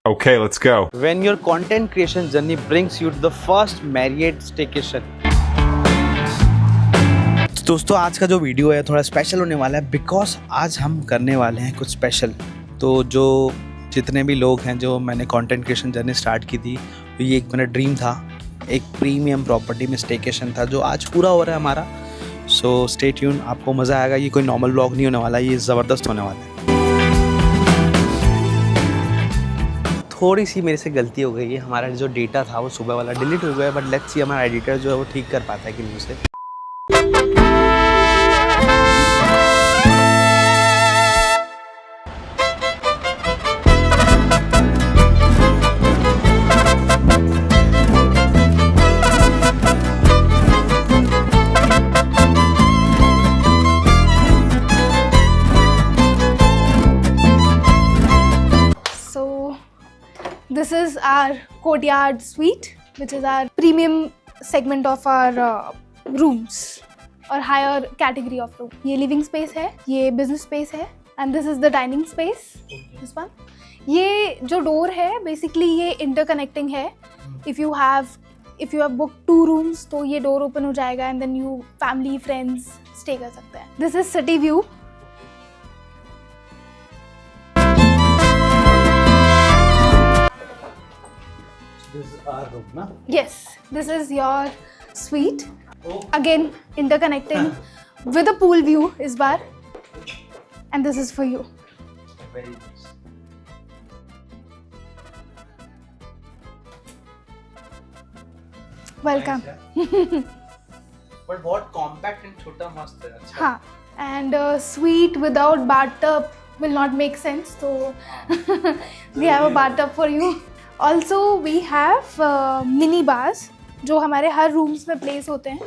Okay, let's go. When your content creation journey brings you to the first Marriott staycation. दोस्तों आज का जो video है थोड़ा स्पेशल होने वाला है बिकॉज आज हम करने वाले हैं कुछ स्पेशल। तो जो जितने भी लोग हैं जो मैंने कंटेंट क्रिएशन जर्नी स्टार्ट की थी तो ये एक मेरा ड्रीम था, एक प्रीमियम प्रॉपर्टी में स्टेकेशन था जो आज पूरा हो रहा है हमारा। सो स्टे ट्यून, आपको मज़ा आएगा। ये कोई नॉर्मल व्लॉग नहीं होने वाला, ये ज़बरदस्त होने वाला है। थोड़ी सी मेरे से गलती हो गई है, हमारा जो डेटा था वो सुबह वाला डिलीट हो गया, बट लेट्स सी हमारा एडिटर जो है वो ठीक कर पाता है कि नहीं उसे। This is our courtyard suite, which is our premium segment of our rooms or higher category of room. ये living space है, ये business space है, and this is the dining space. This one. ये जो door है, basically ये interconnecting है. If you have booked 2 rooms, तो ये door open हो जाएगा and then you family friends stay कर सकते हैं. This is city view. This is our room, na? Yes, this is your suite. Again, interconnecting with a pool view is bar, and this is for you. Very nice. Welcome. But what compact and छोटा मस्त है, अच्छा। हाँ, and suite without bathtub will not make sense. So we have a bathtub for you. Also we have mini bars जो हमारे हर rooms में place होते हैं।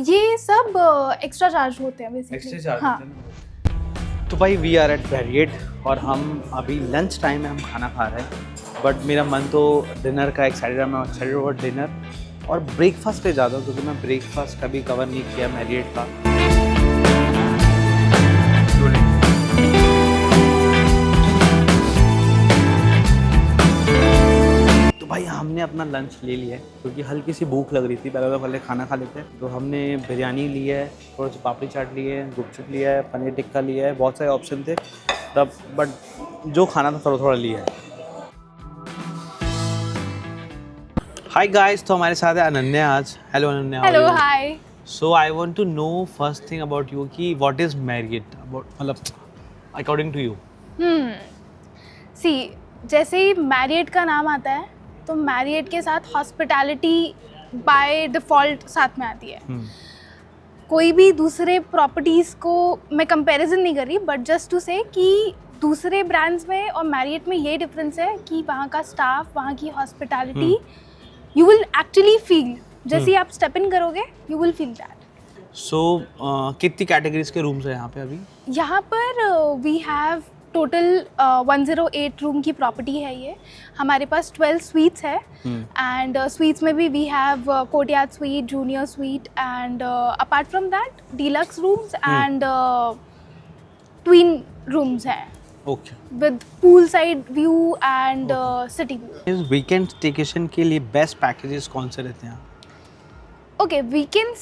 ये सब extra charge होते हैं basically। Extra charge हाँ। होते हैं। तो भाई वी आर एट मैरियट और हम अभी लंच टाइम में हम खाना खा रहे हैं, बट मेरा मन तो डिनर का एक्साइटेड है। मैं एक्साइटेड फॉर डिनर और ब्रेकफास्ट पे ज़्यादा, क्योंकि मैं ब्रेकफास्ट कभी कवर नहीं किया मैरियट का। भाई हमने अपना लंच ले लिया है क्योंकि हल्की सी भूख लग रही थी, पहले खाना खा लेते हैं। तो हमने बिरयानी ली है, थोड़ा सा पापड़ी चाट ली है, गुपचुप लिया है, पनीर टिक्का लिया है, बहुत सारे ऑप्शन थे तब, बट जो खाना था थोड़ा थोड़ा लिया है। हाय गाइस, तो हमारे साथ है अनन्या आज। Hello Ananya. Hello hi. So I want to know first thing about you कि व्हाट इज मैरियट, अबाउट मतलब अकॉर्डिंग टू यू। सी, जैसे ही मैरियट का नाम आता है तो मैरियट के साथ हॉस्पिटैलिटी बाय डिफ़ॉल्ट साथ में आती है। कोई भी दूसरे प्रॉपर्टीज़ को मैं कंपैरिजन नहीं कर रही, बट जस्ट टू से कि दूसरे ब्रांड्स में और मैरियट में ये डिफरेंस है कि वहाँ का स्टाफ, वहाँ की hospitality you will actually feel, जैसे आप स्टेप इन करोगे यू विल फील दैट। सो कितनी कैटेगरीज के रूम्स हैं यहाँ पे अभी? यहाँ पर वी हैव टोटल 108 रूम की प्रॉपर्टी है ये। हमारे पास 12 स्वीट्स है एंड स्वीट्स में भी we have courtyard suite, junior suite and apart from that deluxe rooms and twin rooms हैं। Okay. With pool side view and city view. इस वीकेंड स्टेकेशन के लिए बेस्ट पैकेजेस कौन से रहते हैं? ओके, वीकेंड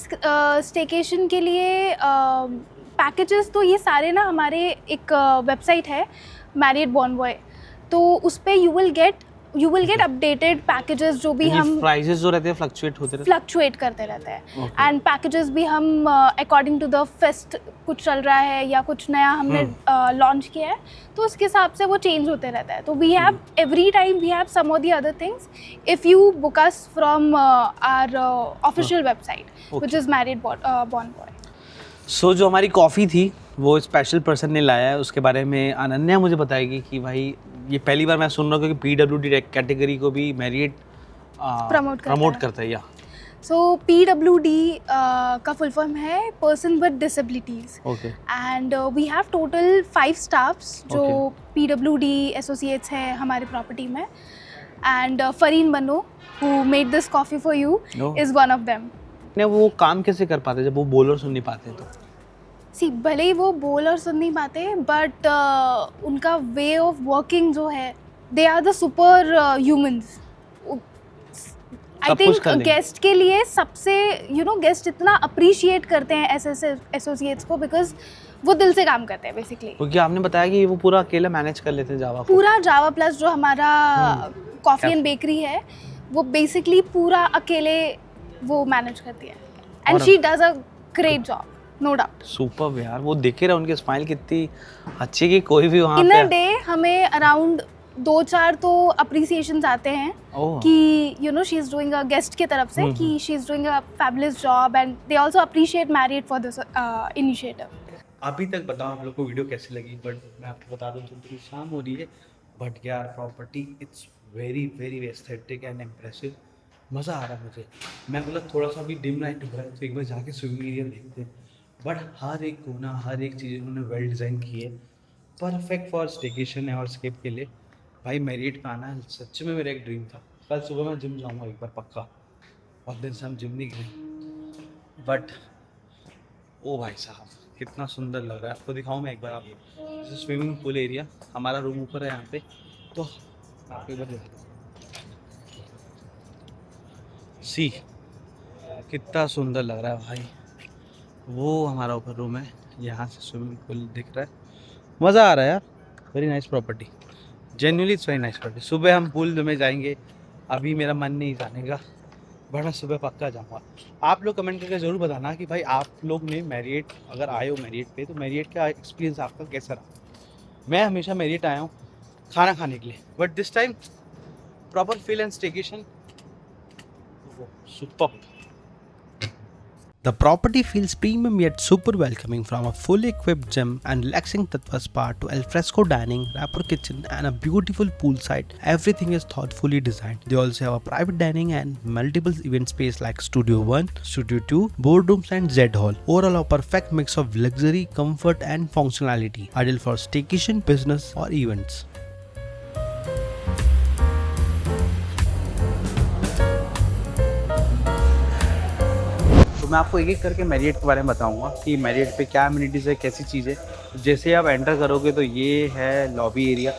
स्टेकेशन के लिए पैकेजेस तो ये सारे ना, हमारे एक वेबसाइट है मैरियट बॉनबॉय, तो उस पर you will get updated packages जो भी हम प्राइसेस जो रहते हैं फ्लक्चुएट करते रहते हैं एंड पैकेजेस भी हम अकॉर्डिंग टू द फेस्ट कुछ चल रहा है या कुछ नया हमने लॉन्च किया है तो उसके हिसाब से वो चेंज होते रहता है। तो we have every time we have some of the other things if you book us from our official website which is Marriott Bonvoy. So जो हमारी कॉफ़ी थी वो स्पेशल पर्सन ने लाया है, उसके बारे में अनन्या मुझे बताएगी कि भाई ये पहली बार मैं सुन रहा हूँ क्योंकि PWD कैटेगरी को भी मैरियट प्रमोट करता है। या सो PWD का फुल फॉर्म है person with disabilities and we have total 5 staffs जो PWD एसोसिएट्स हैं हमारे प्रॉपर्टी में and Fareen Bano who made this coffee for you is one of them. वो काम कैसे कर पाते जब वो बोलर सुन नहीं पाते? तो सी भले ही वो बोल और सुन नहीं पाते बट उनका वे ऑफ वर्किंग जो है, they are the super humans. I सब कुछ कर थिंक लेंगे। गेस्ट के लिए सबसे गेस्ट इतना अप्रिशिएट करते हैं ऐसे एसोसिएट्स को, बिकॉज वो दिल से काम करते हैं बेसिकली। क्योंकि आपने बताया कि वो पूरा अकेला मैनेज कर लेते हैं जावा को। पूरा जावा प्लस जो हमारा कॉफ़ी एंड बेकरी है, वो बेसिकली पूरा अकेले वो मैनेज करती है, and she does a great job, no doubt. Super यार, वो देख ही रहा उनकी स्माइल कितनी अच्छी कि कोई भी वहाँ इन पे अ डे हमें अराउंड 2-4 तो अप्रिसिएशंस आते हैं ओह कि she is doing a guest की तरफ से कि she is doing a fabulous job, and they also appreciate married for this initiative. अभी तक बताओ आप लोग को वीडियो कैसी लगी, बट मैं आपको बता दूं थोड़ी शाम हो रही है, बट यार property it's very very aesthetic and impressive. मज़ा आ रहा है मुझे। मैं मतलब थोड़ा सा भी डिम लाइट हो रहा है तो एक बार जाके स्विमिंग एरिया देखते हैं, बट हर एक कोना हर एक चीज़ उन्होंने वेल डिज़ाइन की है, परफेक्ट फॉर स्टेकेशन और स्केप के लिए। भाई मैरिड का आना सच में मेरा एक ड्रीम था। कल सुबह मैं जिम जाऊँगा एक बार पक्का, और दिन से हम जिम नहीं गए, बट ओ भाई साहब कितना सुंदर लग रहा है। आपको दिखाऊं मैं एक बार, आपको स्विमिंग पूल एरिया, हमारा रूम ऊपर है यहाँ पे, तो आपको एक बार दिखाता हूँ। सी कितना सुंदर लग रहा है भाई, वो हमारा ऊपर रूम है, यहाँ से स्विमिंग पूल दिख रहा है। मज़ा आ रहा है यार, very nice property, genuinely it's very nice property. सुबह हम पूल में जाएंगे, अभी मेरा मन नहीं जाने का, बट मैं सुबह पक्का जाऊँगा। आप लोग कमेंट करके ज़रूर बताना कि भाई आप लोग ने मैरियट अगर आए हो मैरियट पे, तो मैरियट का एक्सपीरियंस आपका कैसा रहा। मैं हमेशा मैरियट आया हूँ खाना खाने के लिए, but this time proper feel and staycation super. The property feels premium yet super welcoming, from a fully equipped gym and relaxing Tattva spa to alfresco dining, Rapport kitchen and a beautiful poolside. Everything is thoughtfully designed. They also have a private dining and multiple event space like Studio 1, Studio 2, boardrooms and Z Hall. Overall a perfect mix of luxury, comfort and functionality, ideal for staycation, business or events. तो मैं आपको एक एक करके Marriott के बारे में बताऊंगा कि मैरियट पे क्या अम्यूनिटीज़ है, कैसी चीज़ है। जैसे आप एंटर करोगे तो ये है लॉबी एरिया,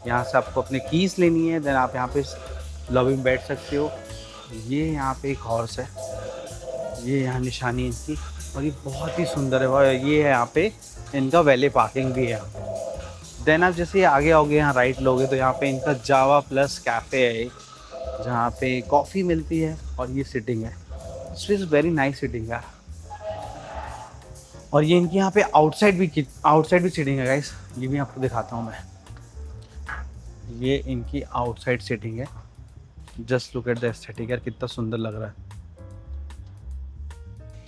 यहाँ से आपको अपने कीज़ लेनी है, देन आप यहाँ पे लॉबी में बैठ सकते हो। ये यहाँ पे एक हॉर्स है, ये यहाँ निशानी है इनकी, और ये बहुत ही सुंदर है। और ये है यहाँ पे इनका वैले पार्किंग भी है। देन आप जैसे आगे आओगे, यहाँ राइट लोगे तो यहाँ पे इनका जावा प्लस कैफ़े है, जहाँ पे कॉफ़ी मिलती है, और ये सिटिंग है। इट्स वेरी नाइस सिटिंग है। और ये इनकी यहाँ पे आउटसाइड भी सिटिंग है गाइस, ये भी आपको दिखाता हूँ मैं। ये इनकी आउटसाइड सिटिंग है, just look at the aesthetic यार, कितना सुंदर लग रहा है।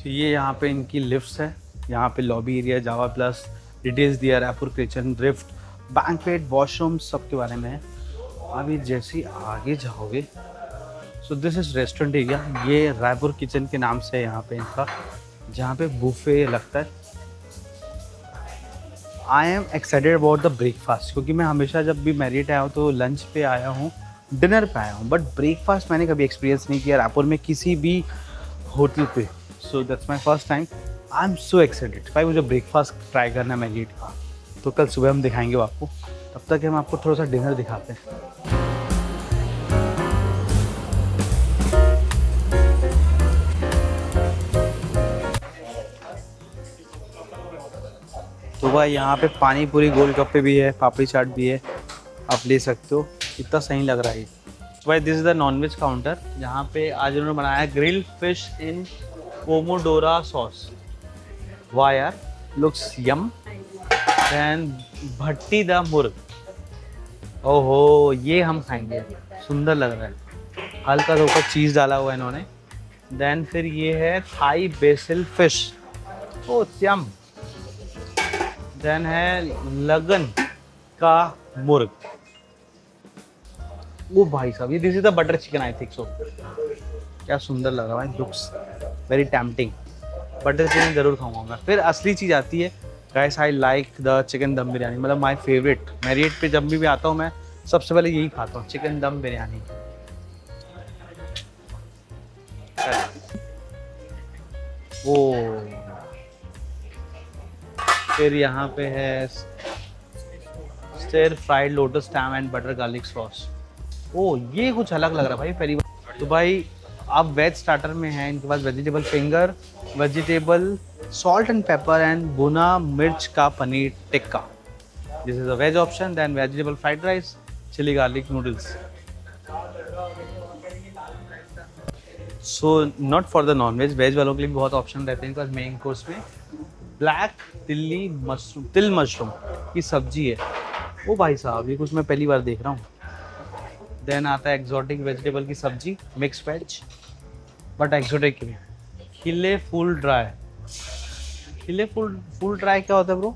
तो ये यहाँ पे इनकी लिफ्ट्स है, यहाँ पे लॉबी एरिया, जावा प्लस, डिटेल्स दिया, Raipur kitchen, drift, banquet, washroom सबके बारे में है। अभी जैसे ही आगे जाओगे, so this is restaurant area. ये रायपुर किचन के नाम से है यहाँ पे इनका, जहाँ पे बुफे लगता है। I am excited about the breakfast, क्योंकि मैं हमेशा जब भी मैरियट आया हूँ तो लंच पे आया हूँ, डिनर पे आया हूँ, बट ब्रेकफास्ट मैंने कभी एक्सपीरियंस नहीं किया रायपुर में किसी भी होटल पे। So that's my first time, I am so excited भाई, मुझे ब्रेकफास्ट ट्राई करना है मैरियट का। तो कल सुबह हम दिखाएंगे वो आपको, तब तक हम आपको थोड़ा सा डिनर दिखाते हैं। तो भाई यहाँ पे पानी पूरी, गोलगप्पे भी है, पापड़ी चाट भी है, आप ले सकते हो। कितना सही लग रहा है ये। तो भाई this is the non veg counter, यहाँ पे आज उन्होंने बनाया grilled fish in pomodoro sauce. वाह यार, looks yum. Then bhatti da murgh, ओहो ये हम खाएंगे, सुंदर लग रहा है, हल्का सा ऊपर चीज़ डाला हुआ है इन्होंने। देन फिर ये है थाई बेसिल फिश, ओ यम। देन है लगन का मुर्ग, वो भाई साहब ये this is the butter chicken I think so. क्या सुंदर लग रहा है भाई, looks very tempting. Butter chicken जरूर खाऊंगा मैं। फिर असली चीज़ आती है guys, I like the chicken दम बिरयानी, मतलब माय फेवरेट। मैरियट पे जब भी आता हूँ मैं सबसे पहले यही खाता हूँ, चिकन दम बिरयानी। ओ फिर यहाँ पे है stir fried lotus stem and butter garlic sauce. ओ ये कुछ अलग लग रहा है भाई पहली बार। तो भाई आप वेज स्टार्टर में हैं, इनके पास vegetable finger, vegetable salt and pepper and भुना मिर्च का paneer tikka. This is a veg option. Then vegetable fried rice, chilli garlic noodles. So not for the non veg, veg वालों के लिए भी बहुत ऑप्शन रहते हैं इनके पास। मेन कोर्स में ब्लैक तिल मशरूम की सब्जी है। ओ भाई साहब ये कुछ मैं पहली बार देख रहा हूँ। देन आता है एक्सोटिक वेजिटेबल की सब्जी, मिक्स वेज बट एक्सोटिक में खिले फुल ड्राई। खिले फुल ड्राई क्या होता है ब्रो?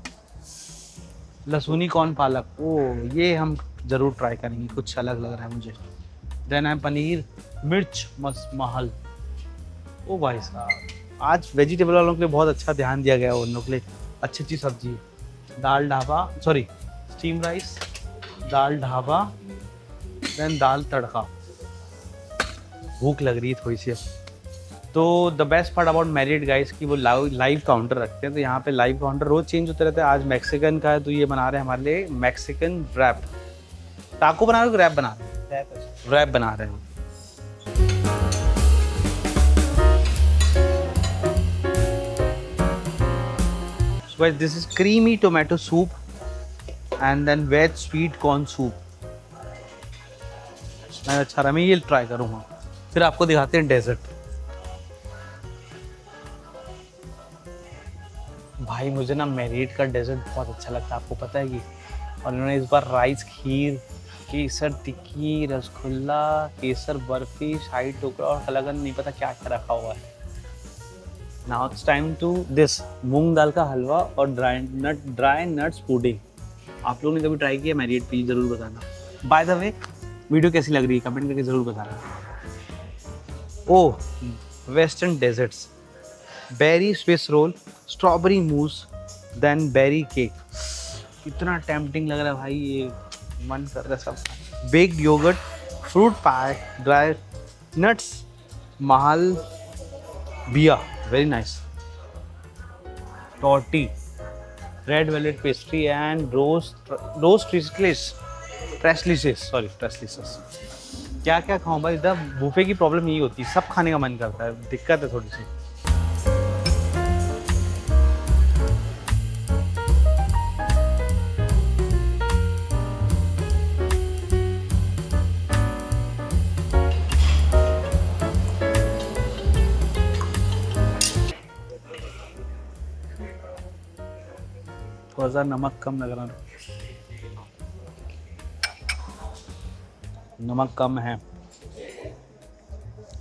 लहसुनी कॉर्न पालक। ओ ये हम ज़रूर ट्राई करेंगे, कुछ अलग लग रहा है मुझे। देन है पनीर मिर्च महल। ओ भाई साहब आज वेजिटेबल वालों के लिए बहुत अच्छा ध्यान दिया गया है, उन लोगों के लिए अच्छी अच्छी सब्जी है। दाल ढाबा, सॉरी स्टीम राइस, दाल ढाबा, देन दाल तड़का। भूख लग रही है थोड़ी सी। तो the best part about married guys कि वो लाइव काउंटर रखते हैं। तो यहाँ पे लाइव काउंटर रोज चेंज होते रहते हैं। आज मैक्सिकन का है तो ये बना रहे हैं हमारे लिए मैक्सिकन रैप। टाको बना रहे हो, रैप बना रहे हैं? रैप बना रहे हैं। So guys, this is creamy tomato soup and then veg sweet corn soup. मैं अच्छा रहा, मैं ये ट्राई करूँगा। फिर आपको दिखाते हैं डेजर्ट। भाई मुझे ना मैरिड का डेजर्ट बहुत अच्छा लगता है, आपको पता है कि। और उन्होंने इस बार राइस खीर, केसर टिक्की, रसगुल्ला, केसर बर्फी, शाही टुकड़ा और कलाकंद, नहीं पता क्या क्या रखा हुआ है। Now it's time to this मूंग दाल का हलवा और ड्राई नट्स पुडिंग। आप लोगों ने कभी ट्राई किया मैरिड पे ज़रूर बताना। बाय द वे वीडियो कैसी लग रही है कमेंट करके ज़रूर बताना। Oh western desserts, berry Swiss roll, strawberry mousse, then berry cake. कितना टेम्पटिंग लग रहा है भाई, ये मन कर रहा है सब। Baked yoghurt, fruit pie, dry nuts, महल बिया, वेरी नाइस, टॉटी, red velvet pastry and roast tres leches. क्या क्या खाऊं भाई, इधर बुफे की प्रॉब्लम यही होती है, सब खाने का मन करता है, दिक्कत है थोड़ी सी। थोड़ा सा नमक कम लग रहा है, नमक कम है।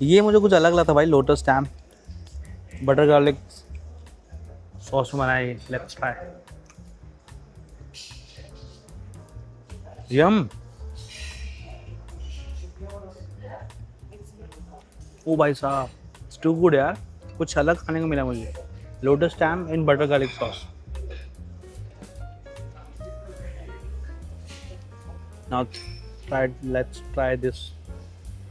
ये मुझे कुछ अलग लगा था भाई, lotus stem butter garlic sauce में बनाई। Let's try. यम। ओ भाई साहब इट्स टू गुड यार, कुछ अलग खाने को मिला मुझे। Lotus stem in butter garlic sauce. Now let's try this.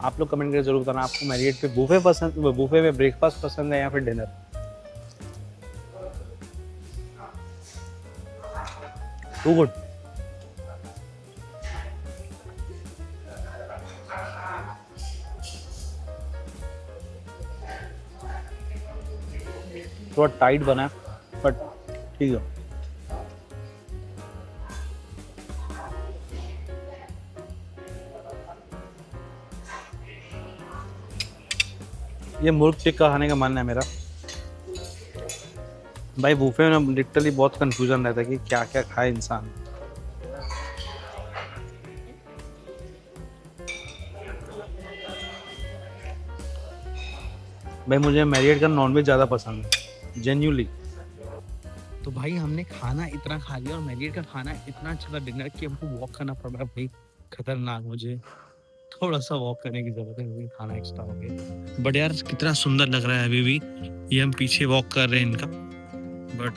आप लोग कमेंट करके जरूर बताना आपको मैरिड पे बुफे पसंद, बुफे में ब्रेकफास्ट पसंद है या फिर डिनर। Too good. थोड़ा टाइट बना है बट ठीक है। ये मुर्ग टिक्का खाने का मन है मेरा भाई। बुफे में ना लिटरली बहुत कंफ्यूजन रहता है कि क्या क्या खाए इंसान। भाई मुझे मैरिड का नॉनवेज ज़्यादा पसंद है जेन्युइनली। तो भाई हमने खाना इतना खा लिया और मैरिड का खाना इतना अच्छा था डिनर कि हमको वॉक करना पड़ रहा है भाई, खतरनाक। मुझे थोड़ा सा वॉक करने की जरूरत है क्योंकि खाना एक्स्ट्रा हो गया। बट यार कितना सुंदर लग रहा है अभी भी, ये हम पीछे वॉक कर रहे हैं इनका, बट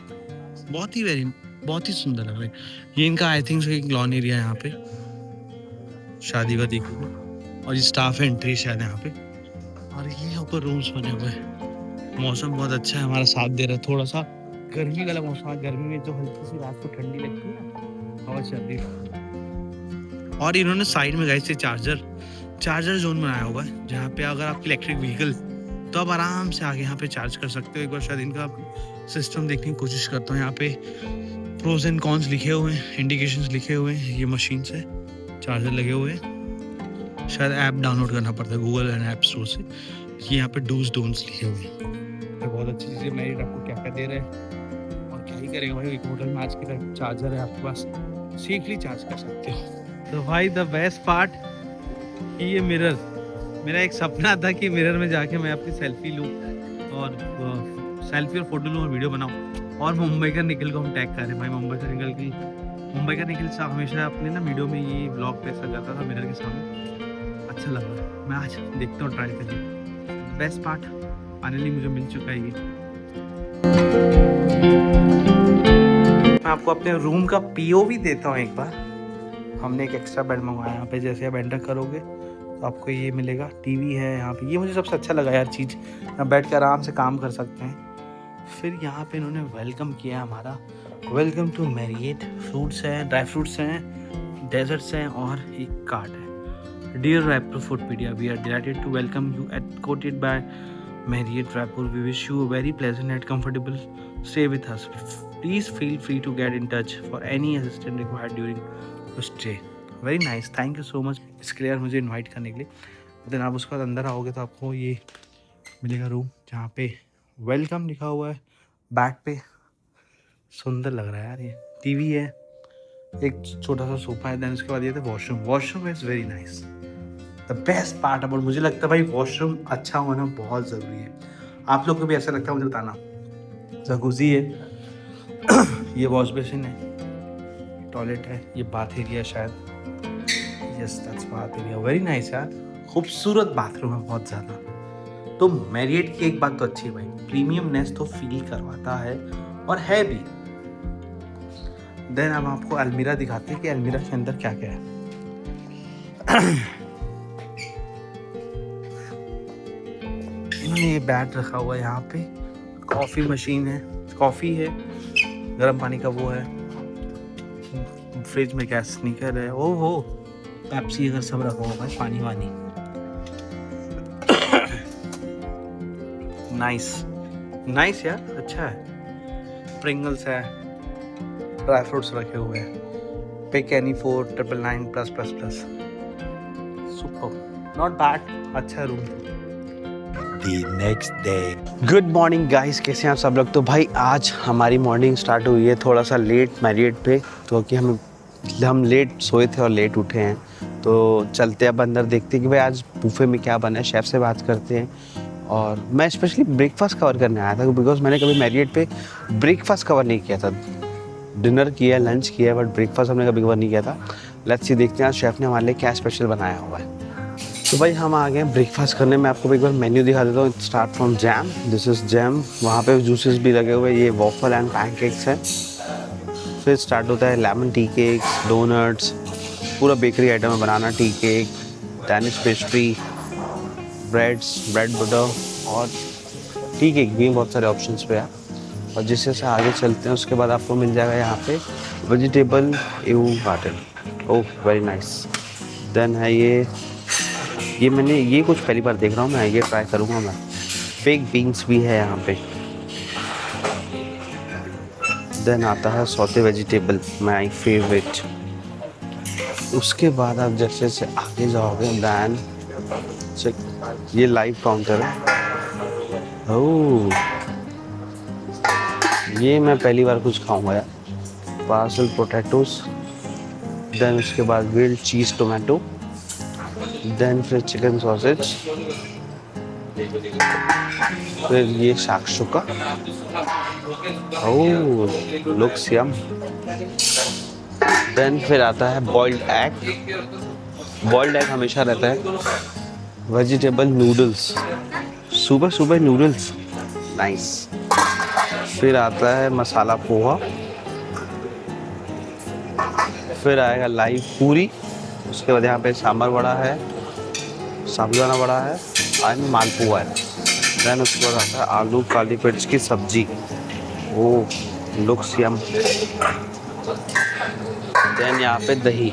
बहुत ही सुंदर लग रहा है। ये इनका आई थिंक एक लॉन एरिया है यहाँ पे, शादी वादी की, और ये स्टाफ एंट्री शायद यहाँ पे। और ये ऊपर रूम्स बने हुए हैं, मौसम बहुत अच्छा है, हमारा साथ दे रहा है। थोड़ा सा गर्मी वाला मौसम है, गर्मी में जो हल्की सी रात को ठंडी लगती है ना, हवा चल रही है। और इन्होंने साइड में गाइस से चार्जर जोन बनाया हुआ है, जहाँ पे अगर आपकी इलेक्ट्रिक व्हीकल तो आप आराम से आगे यहाँ पे चार्ज कर सकते हो। एक बार शायद इनका सिस्टम देखने की कोशिश करता हूँ। यहाँ पे प्रोज एंड कॉन्स लिखे हुए हैं, इंडिकेशंस लिखे हुए हैं, ये मशीन से चार्जर लगे हुए हैं। शायद ऐप डाउनलोड करना पड़ता है गूगल एंड ऐप स्टोर से। ये यहाँ पे डूज डोंट्स लिखे हुए हैं। तो बहुत अच्छी चीज़ है। मेरिट आपको क्या क्या दे रहे हैं और क्या ही करेगा भाई, एक होटल में आज के चार्जर है आपके पास, सेफली चार्ज कर सकते हो। तो भाई द बेस्ट पार्ट कि ये मिरर, मेरा एक सपना था कि मिरर में जाके मैं अपनी सेल्फी लूँ और फोटो लूँ और वीडियो बनाऊँ। और मुंबई का निखिल को हम टैग कर रहे हैं भाई। मुंबई का निखिल साहब हमेशा अपने ना वीडियो में ये व्लॉग पे ऐसा करता था मिरर के सामने, अच्छा लग रहा है। मैं आज देखता हूँ ट्राई करके। बेस्ट पार्ट फाइनली मुझे मिल चुका है ये। मैं आपको अपने रूम का POV देता हूँ एक बार। हमने एक एक्स्ट्रा बेड मंगवाया यहाँ पे। जैसे आप एंटर करोगे तो आपको ये मिलेगा, टीवी है यहाँ पे। ये मुझे सबसे अच्छा लगा यार चीज़, यहाँ बैठ के आराम से काम कर सकते हैं। फिर यहाँ पे इन्होंने वेलकम किया हमारा, वेलकम टू मैरिएट। फ्रूट्स हैं, ड्राई फ्रूट्स हैं, डेजर्ट्स हैं और एक कार्ड है। Dear Raipur Foodpedia, we are delighted to welcome you at कोटेड by Marriott Raipur. We wish you a very pleasant and comfortable stay with us. Please feel free to get in touch for any assistant required during stay. Very nice, thank you so much इसके लिए मुझे invite करने के लिए। Then आप उसके बाद अंदर आओगे तो आपको ये मिलेगा रूम, जहाँ पे वेलकम लिखा हुआ है बैक पे। सुंदर लग रहा है यार। ये टीवी है, एक छोटा सा सोफा है। देन उसके बाद ये था washroom is very nice. The best part about, मुझे लगता है भाई वॉशरूम अच्छा होना बहुत ज़रूरी है। आप लोग को भी ऐसा लगता है मुझे बताना। जकूज़ी है, ये वॉश बेसिन है, टॉयलेट है, ये बाथ एरिया शायद, yes that's bath area. Very nice यार, खूबसूरत बाथरूम है बहुत ज़्यादा। तो मैरिएट की एक बात तो अच्छी है भाई, प्रीमियमनेस तो फील करवाता है और है भी। देन हम आपको अलमीरा दिखाते हैं कि अलमीरा के अंदर क्या क्या है। इन्होंने ये बैट रखा हुआ है यहाँ पे, कॉफ़ी मशीन है, कॉफ़ी है, गर्म पानी का वो है, फ्रिज में गैस स्नीकर है, ओहो पेप्सी अगर सब रखा होगा, पानी वानी। नाइस यार, अच्छा है। प्रिंगल्स है, ड्राई फ्रूट्स रखे हुए हैं। Pick any 499+++। Super, not bad, अच्छा room. Next day. Good morning guys, कैसे हैं आप सब लोग। तो भाई आज हमारी मॉर्निंग स्टार्ट हुई है थोड़ा सा लेट मैरिएट पे, तो कि हम लेट सोए थे और लेट उठे हैं। तो चलते अब अंदर, देखते हैं कि भाई आज बुफे में क्या बना है, शेफ़ से बात करते हैं। और मैं स्पेशली ब्रेकफास्ट कवर करने आया था, बिकॉज मैंने कभी मैरिएट पे ब्रेकफास्ट कवर नहीं किया था। डिनर किया, लंच किया, बट ब्रेकफास्ट हमने कभी कवर नहीं किया था। लेट्स सी, देखते हैं आज शेफ़ ने हमारे लिए क्या स्पेशल बनाया हुआ है। तो भाई हम आ गए ब्रेकफास्ट करने में। आपको एक बार मेन्यू दिखा देता हूँ। Start from jam, this is jam, वहाँ पे जूसेस भी लगे हुए, ये वॉफल एंड पैनकेक्स है। फिर स्टार्ट होता है लेमन टी केक्स, डोनट्स, पूरा बेकरी आइटम है, banana tea cake, Danish pastry, bread butter और टी केक भी बहुत सारे ऑप्शंस पे है। और जिससे से आगे चलते हैं उसके बाद आपको मिल जाएगा यहाँ पे वेजिटेबल एव garden. Oh very nice. Then है ये मैंने ये कुछ पहली बार देख रहा हूँ मैं, ये ट्राई करूँगा मैं। फेक बीन्स भी है यहाँ पे। देन आता है सौते वेजिटेबल, माई फेवरेट। उसके बाद आप जैसे से आगे जाओगे दैन चेक, ये लाइव काउंटर है। ओह ये मैं पहली बार कुछ खाऊंगा यार। पार्सल पोटैटोस, देन उसके बाद ग्रिल्ड चीज़ टोमेटो, देन फिर चिकन सॉसेज, फिर ये शाकशुका। ओह लुक्स यम। देन फिर आता है बॉइल्ड एग हमेशा रहता है। वेजिटेबल नूडल्स, सुबह नूडल्स, नाइस। फिर आता है मसाला पोहा, फिर आएगा लाइव पूरी, उसके बाद यहाँ पे सांभर वड़ा है, साबुदाना वड़ा है एंड मालपुआ है। देन उसके बाद आता है आलू काली मिर्च की सब्जी, ओह लुक्स यम। देन यहाँ पे दही,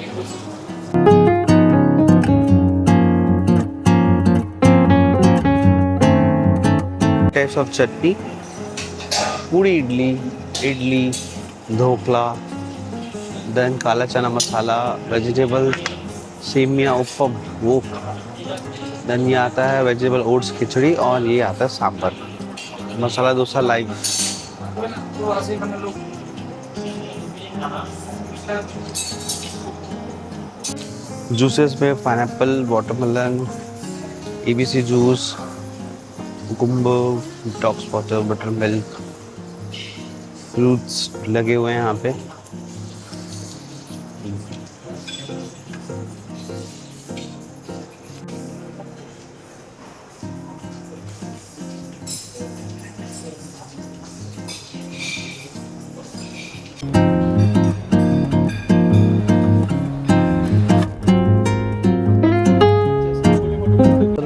टाइप्स ऑफ चटनी, पूरी इडली, इडली ढोकला, देन काला चना मसाला, वेजिटेबल सेमिया उप्पम वो, देन ये आता है वेजिटेबल ओट्स खिचड़ी और ये आता है सांभर, मसाला डोसा लाइव। जूसेस में pineapple, watermelon, ABC juice, cucumber, detox water, butter milk, fruits लगे हुए हैं यहाँ पे।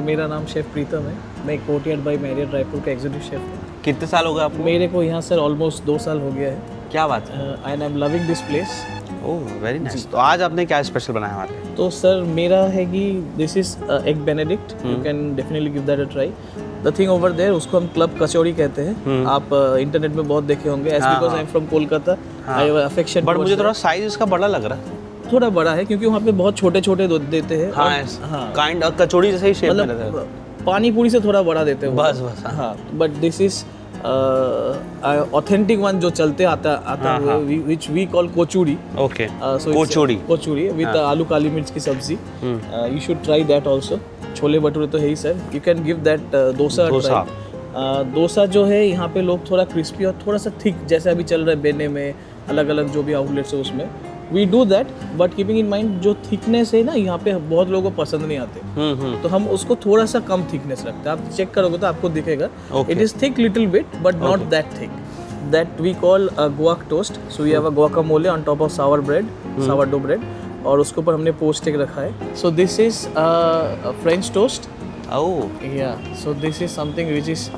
मेरा नाम शेफ़ प्रीतम है। मैं कोर्टयार्ड बाय मैरियट रायपुर का एग्जीक्यूटिव शेफ़ हूँ। कितने साल हो गए आपको? मेरे को यहाँ सर ऑलमोस्ट 2 साल हो गया है। क्या बात है। And I am loving this place. Oh very nice. तो आज आपने क्या स्पेशल बनाया हमारे लिए? तो सर मेरा है कि this is egg benedict, you can definitely give that a try. The thing over there, उसको हम क्लब कचौड़ी कहते हैं। आप इंटरनेट में बहुत देखे होंगे। As because I am from Kolkata, I have affection. But मुझे थोड़ा साइज इसका बड़ा लग रहा है। थोड़ा बड़ा है क्योंकि वहाँ पे बहुत छोटे छोटे देते हैं। हाँ काइंड कचौड़ी जैसे ही शेप में रहता है। मतलब पानी पूरी से थोड़ा बड़ा देते हैं वो। बस हाँ। But this is authentic one जो चलते आता हुआ, which we call kochuri. Okay kochuri with आलू काली मिर्च की सब्जी। You should try that also. Chole bhature तो है ही sir. You can give that dosa. Dosa जो है यहाँ पे लोग थोड़ा क्रिस्पी और थोड़ा सा थिक, जैसे अभी चल रहा है बेने में, अलग अलग जो भी आउटलेट्स है उसमें we do that. But keeping in mind जो थिकनेस है ना, यहाँ पे बहुत लोगों को पसंद नहीं आते। तो हम उसको थोड़ा सा कम थिकनेस रखते हैं। आप चेक करोगे तो आपको दिखेगा it is thick little bit but not that thick. That we call guac toast. So we have a guacamole on top of sour bread, sourdough bread, और उसके ऊपर हमने पोस्ट एग रखा है। So this is French toast. Oh yeah so this is something which is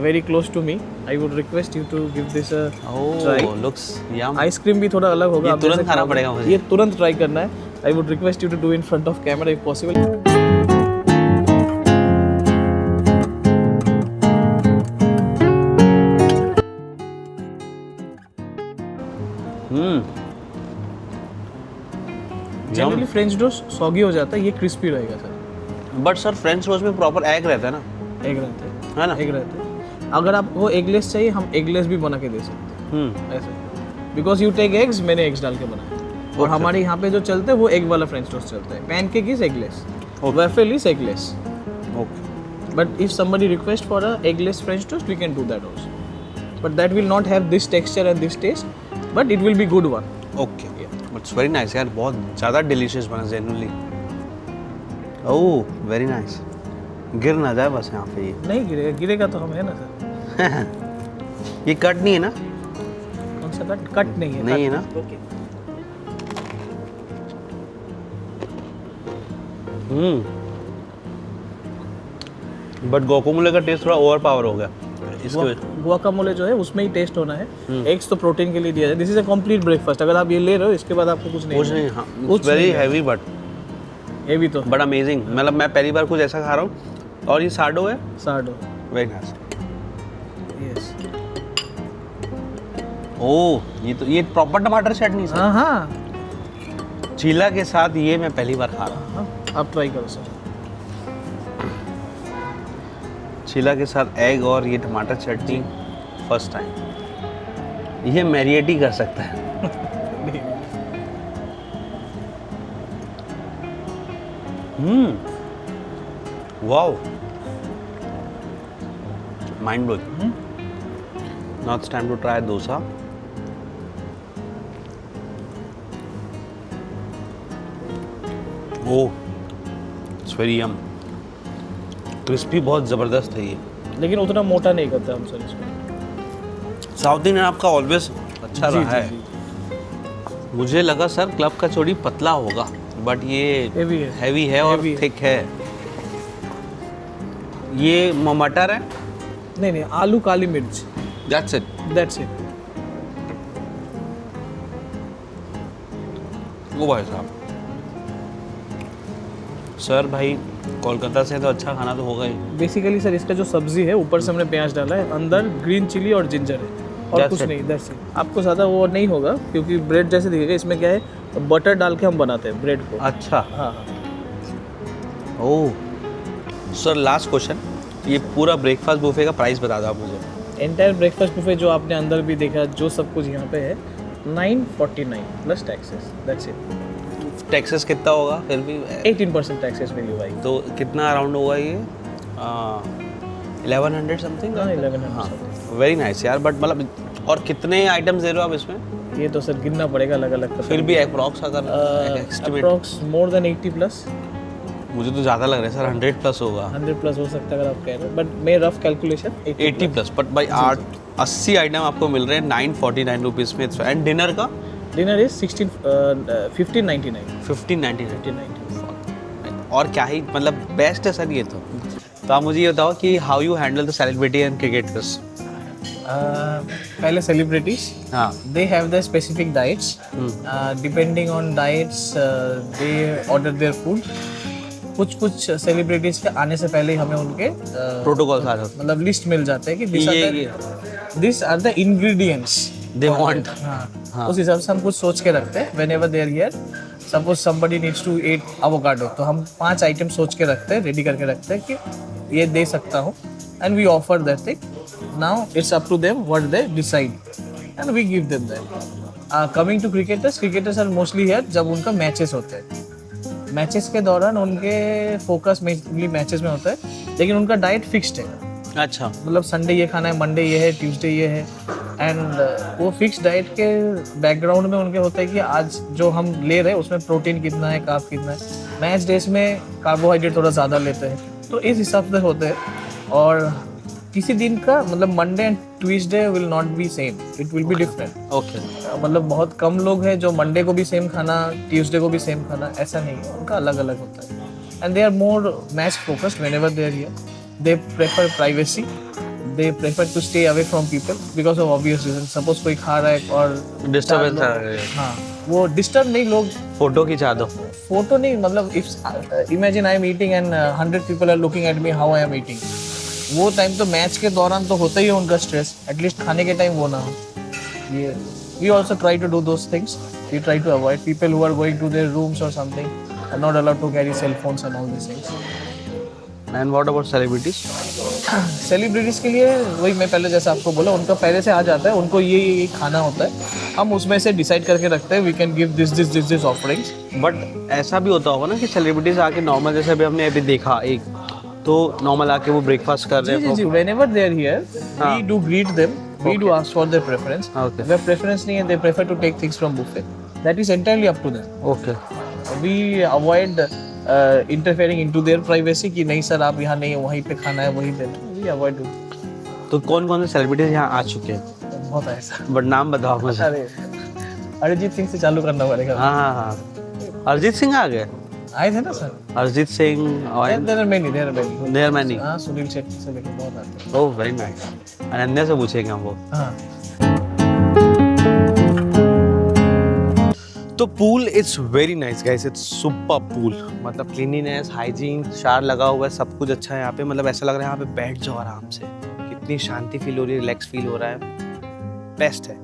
very close to me. I would request you to give this a try. looks yum. Ice cream भी थोड़ा अलग होगा। ये तुरंत खाना पड़ेगा मुझे। ये तुरंत ट्राई करना है। I would request you to do in front of camera if possible. Generally French toast soggy हो जाता है, ये क्रिस्पी रहेगा sir. But sir French toast में प्रॉपर एग रहता है ना? एग रहते हैं, है ना? एग रहते हैं। अगर आपको एगलेस चाहिए, हम एगलेस भी बना के दे सकते हैं ऐसे। बिकॉज यू टेक एग्स, मैंने एग्स डाल के बनाया। और हमारे यहाँ पे जो चलते हैं वो एग वाला फ्रेंच टोस्ट चलता है। Pancake is eggless, waffle is eggless. Okay. But if somebody request for a eggless French toast, we can do that also. But that will not have this texture and this taste, but it will be good one. Okay but it's very nice यार, बहुत ज़्यादा delicious बना genuinely. ओह very nice. गिर ना जाए बस यहाँ पे। ये नहीं गिरेगा, गिरेगा तो हम है ना सर। ये कट नहीं है ना? कौन सा कट? कट नहीं है। नहीं है ना? ओके। बट गुआकामोले का टेस्ट थोड़ा ओवर पावर हो गया इसके। गुआकामोले जो है उसमें ही टेस्ट होना है। एग्स तो प्रोटीन के लिए दिया जाए। This is a complete breakfast. अगर आप ये ले रहे हो इसके बाद आपको कुछ नहीं। हाँ, वेरी हैवी बट हेवी तो बट अमेजिंग। मतलब मैं पहली बार कुछ ऐसा खा रहा हूँ। और ये सार्डो है? Sourdough. Very nice. Yes. Oh ये प्रॉपर टमाटर चटनी सर? हाँ। चीला के साथ ये मैं पहली बार खा रहा हूँ। आप ट्राई करो सर। चीला के साथ एग और ये टमाटर चटनी फर्स्ट टाइम। ये मैरिएट ही कर सकता है। Wow mind blowing. Now it's time to try dosa. Oh it's very yum. Crispy बहुत ज़बरदस्त है ये, लेकिन उतना मोटा नहीं करता हम सर इसको। साउथ इंडियन आपका ऑलवेज अच्छा रहा है। मुझे लगा सर क्लब कचौड़ी पतला होगा, बट ये हैवी है और थिक है। ये मटर है? नहीं, आलू काली मिर्च। That's it. That's it. वो भाई साहब सर, भाई कोलकाता से तो अच्छा खाना तो होगा ही। बेसिकली सर इसका जो सब्जी है ऊपर से हमने प्याज डाला है, अंदर ग्रीन चिली और जिंजर है और That's कुछ it. नहीं, दैट्स इट। आपको ज़्यादा वो नहीं होगा क्योंकि ब्रेड जैसे दिखेगा, इसमें क्या है बटर डाल के हम बनाते हैं ब्रेड को। अच्छा, हाँ। ओह सर, लास्ट क्वेश्चन, ये पूरा ब्रेकफास्ट बुफे का प्राइस बता दो आप मुझे। एंटायर ब्रेकफास्ट बुफे जो आपने अंदर भी देखा, जो सब कुछ यहाँ पे है 949 plus taxes, that's it. Taxes कितना होगा फिर भी? 18% टैक्सेस मिली भाई। तो कितना अराउंड होगा ये? 1100 समथिंग। हाँ 1100। वेरी नाइस यार, बट मतलब और कितने आइटम्स दे रहे हो आप इसमें? ये तो सर गिनना पड़ेगा अलग अलग। फिर भी अप्रॉक्स अगर estimate? Approx more than 80 plus. मुझे तो ज़्यादा लग रहा है सर, 100 प्लस होगा। 100 प्लस हो सकता है अगर आप कह रहे हैं, बट मैं रफ कैलकुलेशन 80 प्लस, बट भाई 80 आइटम आपको मिल रहे हैं 949 रुपीज़ में। एंड डिनर का? Dinner is 1599। 1599। और क्या ही मतलब बेस्ट है सर ये तो आप मुझे ये बताओ कि how you handle the celebrity and cricketers? पहले सेलिब्रिटीज, हाँ, they have their specific diets. Depending on diets, they order their food. कुछ सेलिब्रिटीज के आने से पहले ही हमें उनके प्रोटोकॉल्स आ जाते मतलब लिस्ट मिल जाते हैं कि ये this are the ingredients they want. हाँ, उस हिसाब से हम कुछ सोच के रखते हैं। whenever they are here, suppose somebody needs to eat avocado, तो हम 5 आइटम सोच के रखते हैं, रेडी करके रखते हैं कि ये दे सकता हूँ, and we offer that thing. Now it's up to them what they decide, and we give them that. Coming to cricketers are mostly here जब उनका मैचेस होते हैं। मैचेस के दौरान उनके फोकस मेनली मैचेस में होता है, लेकिन उनका डाइट फिक्स्ड है। अच्छा, मतलब संडे ये खाना है, मंडे ये है, ट्यूसडे ये है, एंड वो फिक्स डाइट के बैकग्राउंड में उनके होता है कि आज जो हम ले रहे हैं उसमें प्रोटीन कितना है, कार्ब कितना है। मैच डेज में कार्बोहाइड्रेट थोड़ा ज़्यादा लेते हैं, तो इस हिसाब से होते हैं। और किसी दिन का मतलब Monday and Tuesday will not be same, it will be different. Okay, मतलब बहुत कम लोग हैं जो मंडे को भी सेम खाना, ट्यूसडे को भी सेम खाना, ऐसा नहीं है, उनका अलग अलग होता है। And they are more match focused whenever they are here. They prefer privacy, they prefer to stay away from people because of obvious reasons. Suppose कोई खा रहा है और डिस्टर्बेंस आ रही है। हाँ, वो डिस्टर्ब नहीं, लोग फोटो खिंचा दो। फोटो नहीं, मतलब if imagine I am eating and 100 people are looking at me how I am eating, वो टाइम तो मैच के दौरान तो होता ही है उनका स्ट्रेस, एटलीस्ट खाने के टाइम वो ना हो। ये we also try to do those things. We try to avoid people who are going to their rooms और something, are not allowed to carry cell phones and all this things. And what about celebrities? Celebrities के लिए वही मैं पहले जैसे आपको बोला, उनका पहले से आ जाता है, उनको ये खाना होता है, हम उसमें से डिसाइड करके रखते हैं we can give this offerings. But ऐसा भी होता होगा ना कि सेलिब्रिटीज आके नॉर्मल, जैसे अभी हमने अभी देखा एक, तो नॉर्मल आके वो ब्रेकफास्ट कर रहे हैं। जी, whenever they are here, we do greet them, we do ask for their preference. Okay. Their preference नहीं है, they prefer to take things from buffet. That is entirely up to them. Okay, We avoid interfering into their privacy कि नहीं sir आप यहाँ नहीं, वहीं पे खाना है, वहीं देना। We avoid it. तो कौन कौन से सेलिब्रिटीज यहाँ आ चुके हैं? बहुत है ऐसा। बट नाम बताओ मुझे। अरे अरिजीत सिंह से चालू करना पड़ेगा। हाँ हाँ हाँ, अरिजीत सिंह आ गए? आए थे ना सर? अरिजीत सिंह और There are many. There many. हाँ, सुनील शेट्टी से लेकर बहुत आते हैं। ओह वेरी नाइस। अनन्या से पूछेंगे हम वो। हाँ, तो pool it's very nice guys, it's super pool. मतलब क्लीनिनेस, हाइजीन, शार लगा हुआ है, सब कुछ अच्छा है यहाँ पे। मतलब ऐसा लग रहा है यहाँ पे बैठ जाओ आराम से, कितनी शांति फील हो रही है, रिलैक्स फील हो रहा है, बेस्ट है।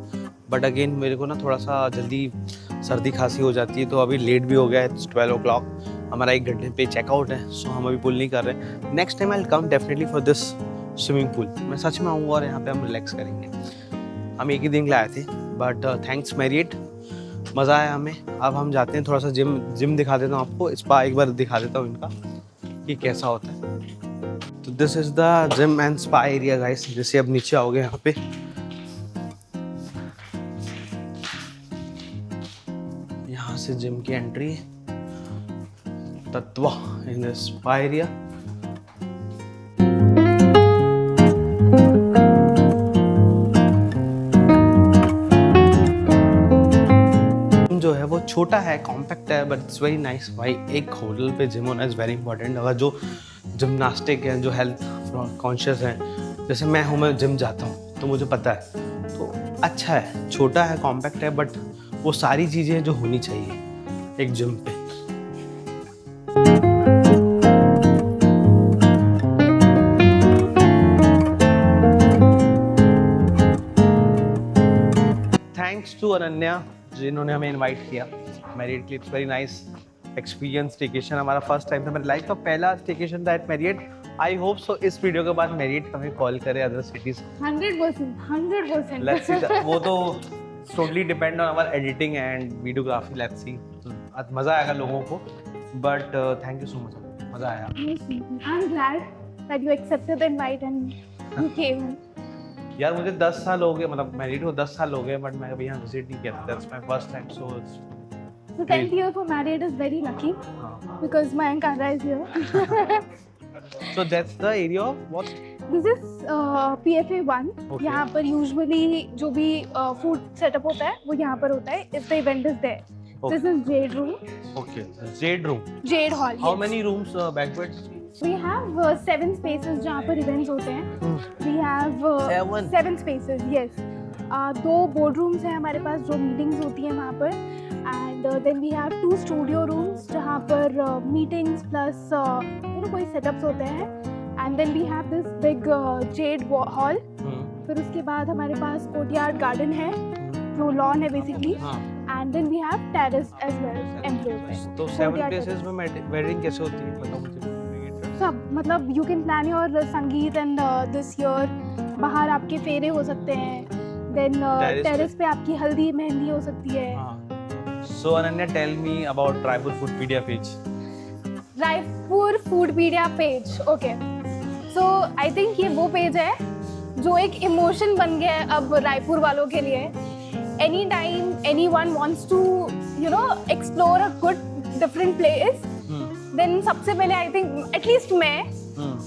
बट अगेन मेरे को ना थोड़ा सा जल्दी सर्दी खांसी हो जाती है, तो अभी लेट भी हो गया है, 12 o'clock, हमारा 1 घंटे पे चेकआउट है, सो हम अभी पूल नहीं कर रहे। Next time I will come definitely for this swimming pool. मैं सच में आऊँगा और यहाँ पे हम रिलैक्स करेंगे। हम एक ही दिन लाए थे, बट थैंक्स मैरियट, मज़ा आया हमें। अब हम जाते हैं, थोड़ा सा जिम दिखा देता हूँ आपको, स्पा एक बार दिखा देता हूँ इनका कि कैसा होता है। तो this is the gym and spa area guys. जैसे अब नीचे आओगे यहाँ पे, यहाँ से जिम की entry, Tatva in the spa area. जो है वो छोटा है, कॉम्पैक्ट है, बट इट्स वेरी नाइस। भाई एक होटल पे जिम होना इज़ वेरी इंपॉर्टेंट। अगर जो जिमनास्टिक हैं, जो हेल्थ कॉन्शियस हैं, जैसे मैं हूँ, मैं जिम जाता हूँ तो मुझे पता है, तो अच्छा है, छोटा है, कॉम्पैक्ट है, बट वो सारी चीज़ें जो होनी चाहिए। एक जिम पे। थैंक्स टू अनन्या जिन्होंने हमें इनवाइट किया मैरियट के लिए। It's very nice experience staycation. हमारा फर्स्ट टाइम था, मेरी लाइफ का पहला स्टेकेशन था at Marriott. I hope so इस वीडियो के बाद मैरियट हमें कॉल करे अदर सिटीज। 100%। वो तो totally depend on our editing and videography. Let's see, मजा आएगा लोगों को। But thank you so much, मजा आया। I'm glad that you accepted the invite and you came. यार मुझे 10 साल हो गए, मतलब मैरिड को 10 साल हो गए, बट मैं कभी यहाँ विजिट नहीं किया था। That's my first time, so So 10th year for married is very lucky because Mayank Andra is here. so that's the area of what? This is PFA 1. Okay. यहाँ पर usually जो भी food setup होता है वो यहाँ पर होता है if the event is there. Okay. This is Jade room. Okay, Jade room. Jade hall. How yes. many rooms banquet? We have 7 spaces जहाँ पर events होते हैं. We have 7 spaces. Yes. 2 boardrooms हैं हमारे पास जो meetings होती हैं वहाँ पर. And then we have 2 studio rooms जहाँ पर meetings plus कोई setups होते हैं. And then we have this big Jade hall. फिर उसके बाद हमारे पास courtyard garden है जो lawn है basically. And then we have terrace as well enclosed है. तो 7 places में wedding कैसे होती है बताओ मुझे? सब मतलब you can plan your संगीत and this year बाहर आपके फेरे हो सकते हैं. Then terrace पे आपकी हल्दी मेहंदी हो सकती है. So Ananya, tell me about Raipur Foodpedia page. Raipur Foodpedia page. Okay, so I think ये वो पेज है जो एक इमोशन बन गया है अब रायपुर वालों के लिए. Any time anyone wants to you know explore a good different place, then सबसे पहले आई थिंक एटलीस्ट मैं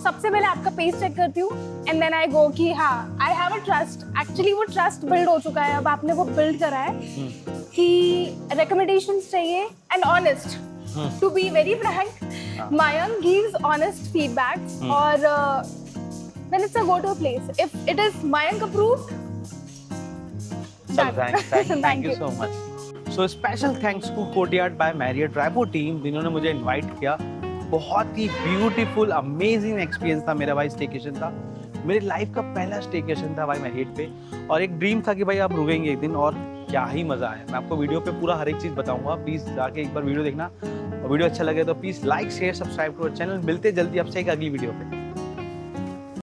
सबसे पहले आपका पेज चेक करती हूँ एंड देन आई गो कि हाँ I have a trust. Actually वो ट्रस्ट बिल्ड हो चुका है, अब आपने वो बिल्ड करा है कि recommendations चाहिए and honest. To be very frank, Mayank gives honest feedbacks or then it's a go-to place. If it is Mayank approved, done. Thank you so much. So special thanks to Courtyard by Marriott Raipur team जिन्होंने मुझे invite किया. बहुत ही beautiful amazing experience था मेरा भाई. Staycation था, मेरी life का पहला स्टेकेशन था भाई मैरियट पे, और एक ड्रीम था कि भाई आप रुकेंगे एक दिन, और क्या ही मज़ा आया. मैं आपको वीडियो पे पूरा हर एक चीज़ बताऊंगा. प्लीज़ जाके एक बार वीडियो देखना, और वीडियो अच्छा लगे तो please like share subscribe to our channel. मिलते जल्दी आपसे एक अगली वीडियो पे.